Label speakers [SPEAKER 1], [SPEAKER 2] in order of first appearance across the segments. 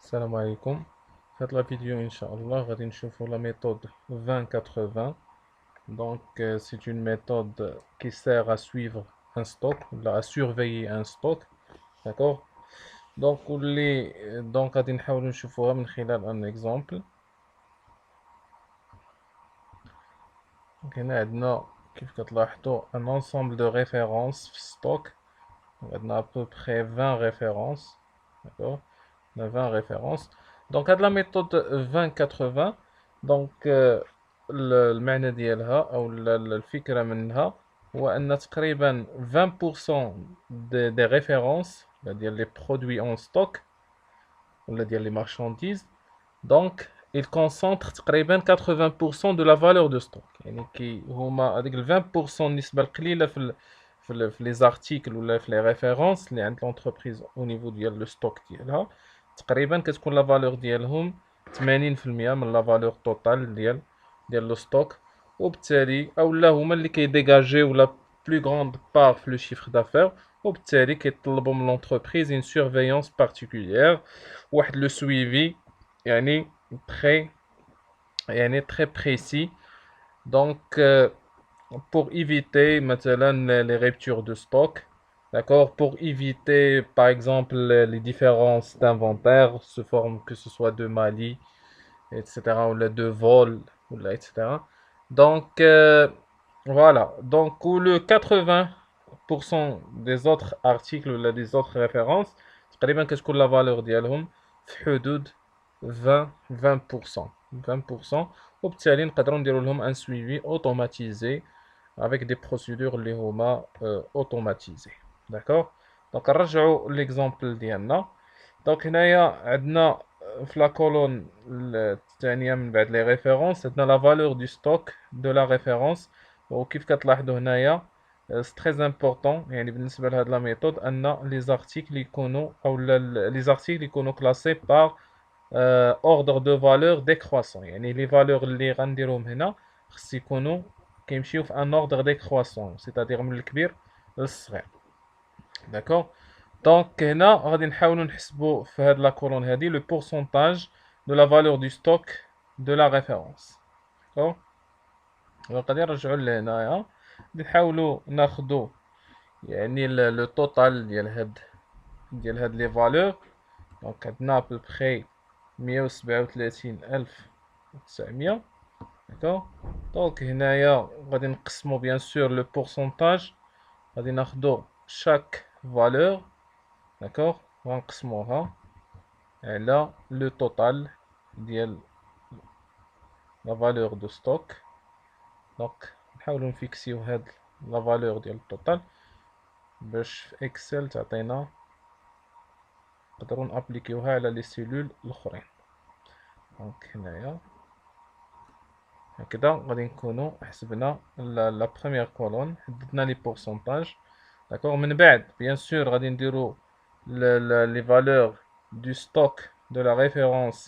[SPEAKER 1] Salam alaikum. Faites la vidéo, Inch'Allah. On va نشوفوا la méthode 20-80. Donc, c'est une méthode qui sert à suivre un stock, à surveiller un stock. D'accord? Donc, غادي نحاولوا نشوفوها من خلال un exemple. Donc, هنا عندنا كيف كتلاحظوا un ensemble de références في stock. عندنا à peu près 20 références. D'accord? On a 20 références. Donc, هاد la méthode 20-80. Donc, المعنى ديالها أو الفكرة منها هو أن تقريبا 20% des références ديال les produits en stock ولا ديال les marchandises. Donc, ils concentrent تقريبا 80% de la valeur de stock. يعني كي هما هذيك 20% النسبة القليلة في les articles ولا في les références اللي عند l'entreprise au niveau ديال le stock ديالها. تقريبا كتكون لا فالور ديالهم 80% من لا فالور توتال ديال لو ستوك، وبالتالي اولا هما اللي كيديجاجيو لا بلو غروند بار في لو شيفر دافير، وبالتالي كيطلبوا من لونتربريز اون سورفيونس بارتيكولير، واحد لو سويفي يعني تري بريسي. دونك pour éviter مثلا les ruptures de stock. D'accord? Pour éviter, par exemple, les différences d'inventaire, sous forme que ce soit de Mali, etc., ou de vol, etc. Donc, voilà. Donc, ou le 80% des autres articles ou des autres références, تقريبا كتكون la valeur ديالهم في حدود 20%. 20%. وبالتالي نقدروا نديروا لهم un suivi automatisé avec des procédures اللي هما automatisées. D'accord? Donc نرجعوا l'exemple ديالنا. دونك هنايا عندنا في لا كولون الثانيه من بعد لي ريفيرونس عندنا لا فالور دو ستوك دو لا ريفيرونس. وكيف كتلاحظوا هنايا سي تري امبورطون يعني بالنسبه لهاد لا ميثود ان لي زارتيكل يكونوا او لي زارتيكل يكونوا كلاسي بار اوردر دو فالور ديكروسون. يعني لي فالور اللي غنديرهم هنا خص يكونوا كيمشيو في ان اوردر ديكروسون، سيتادير من الكبير للصغير. داكوغ؟ دونك هنا غادي نحاولوا نحسبوا في هاد لا كولون هادي لو بورسونتاج دو لا فالور دو ستوك دو لا ريفيرونس. داكوغ؟ دونك غادي نرجعوا لهنايا، غادي نحاولوا ناخدو يعني لو توتال ديال هاد لي فالور. دونك عندنا بوبخي 137900. داكوغ؟ دونك هنايا غادي نقسمو بيان سور لو بورسونتاج، غادي ناخدو chaque valeur. D'accord? غنقسموها على لو توتال ديال لا فالور دو ستوك. دونك نحاولو نفيكسيو هاد لا فالور ديال التوتال باش في اكسل تعطينا نقدرو نابليكيوها على لي سيلول الاخرين. دونك هنايا هكذا غادي نكونو حسبنا لا بروميير كولون، حددنا لي بورسونتاج. داكوغ؟ من بعد بيان سور غادي نديرو les valeurs du stock de la référence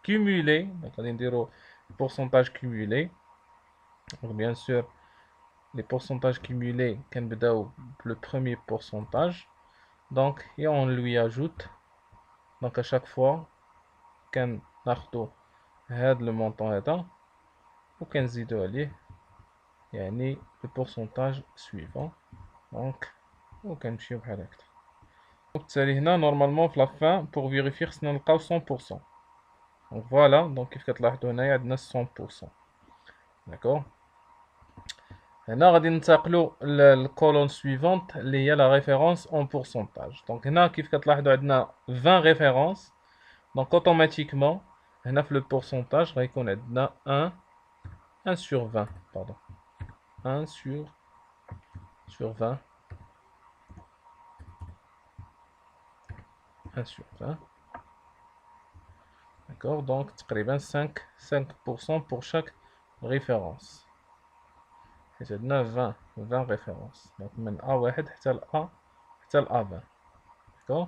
[SPEAKER 1] cumulée. Donc, on va dire le pourcentage cumulé. Donc, bien sûr, les pourcentages cumulés, le premier pourcentage. Donc, et on lui ajoute. Donc, à chaque fois, qu'on a le montant ou qu'on zide le pourcentage suivant. Donc, ou qu'on chie وبالتالي هنا نورمالمون في لافان بور فيريفي خصنا نلقاو 100%. دونك فوالا. دونك كيف كتلاحظوا هنايا عندنا 100%. داكوغ؟ هنا غادي ننتقلوا للكولون سويفونت اللي هي لا ريفيرونس اون بورسونتاج. دونك هنا كيف كتلاحظوا عندنا 20 ريفيرونس. دونك اوتوماتيكمون هنا في لو بورسونتاج غيكون عندنا 1 sur 20. باردون 1 sur 20. 1 sur 20. D'accord? Donc تقريبا 5% pour chaque référence. حيت عندنا 20 références. donc من A1 حتى ل A20. d'accord?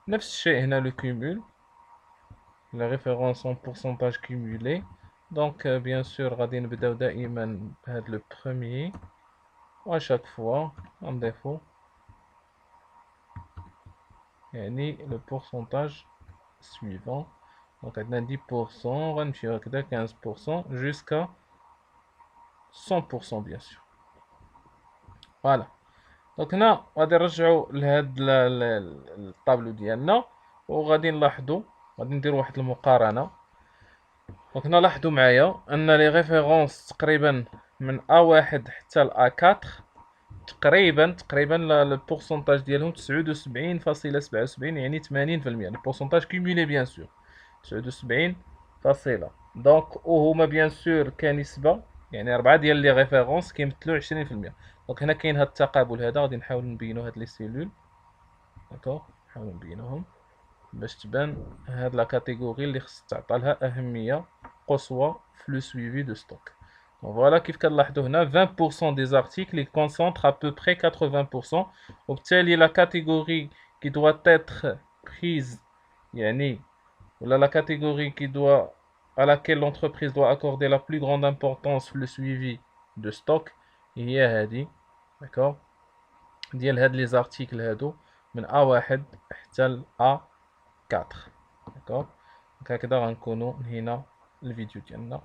[SPEAKER 1] نفس الشيء هنا le cumul. la référence en pourcentage cumulé. donc bien sûr غادي نبداو دائما بهذا le premier و à chaque fois نضيفو يعني le pourcentage suivant. دونك عندنا 10%، غنمشيو هكذا 15% jusqu'à 100% bien sûr. فوالا. دونك هنا غادي نرجعو لهاد الطابلو ديالنا، وغادي نلاحظو، غادي نديرو واحد المقارنة. دونك هنا لاحظوا معايا ان لي ريفيرونس تقريبا من A1 حتى ل A4 تقريبا البورسونتاج ديالهم 79.77، يعني 80%. البورسونتاج كيميلي بيان سور 79 فاصلة. دونك وهما بيان سور كنسبة، يعني 4 ديال لي ريفيرونس كيمثلوا 20%. دونك هنا كاين هاد التقابل هذا، غادي نحاول نبينو هاد لي سيلول. داكوغ، نحاول نبينوهم باش تبان هاد لا كاتيجوري اللي خص تعطى لها أهمية قصوى في لو سويفي دو ستوك. Donc voilà كيف كنلاحظوا هنا 20% des articles ils concentrent à peu près 80%. وبالتالي la catégorie qui doit être prise يعني ولا la catégorie qui doit à laquelle l'entreprise doit accorder la plus grande importance في le suivi de stock هي هذه. d'accord ديال هاد لي زارتيكل هادو من A1 حتى ل A4. d'accord. donc هكذا غنكونوا نهينا الفيديو ديالنا.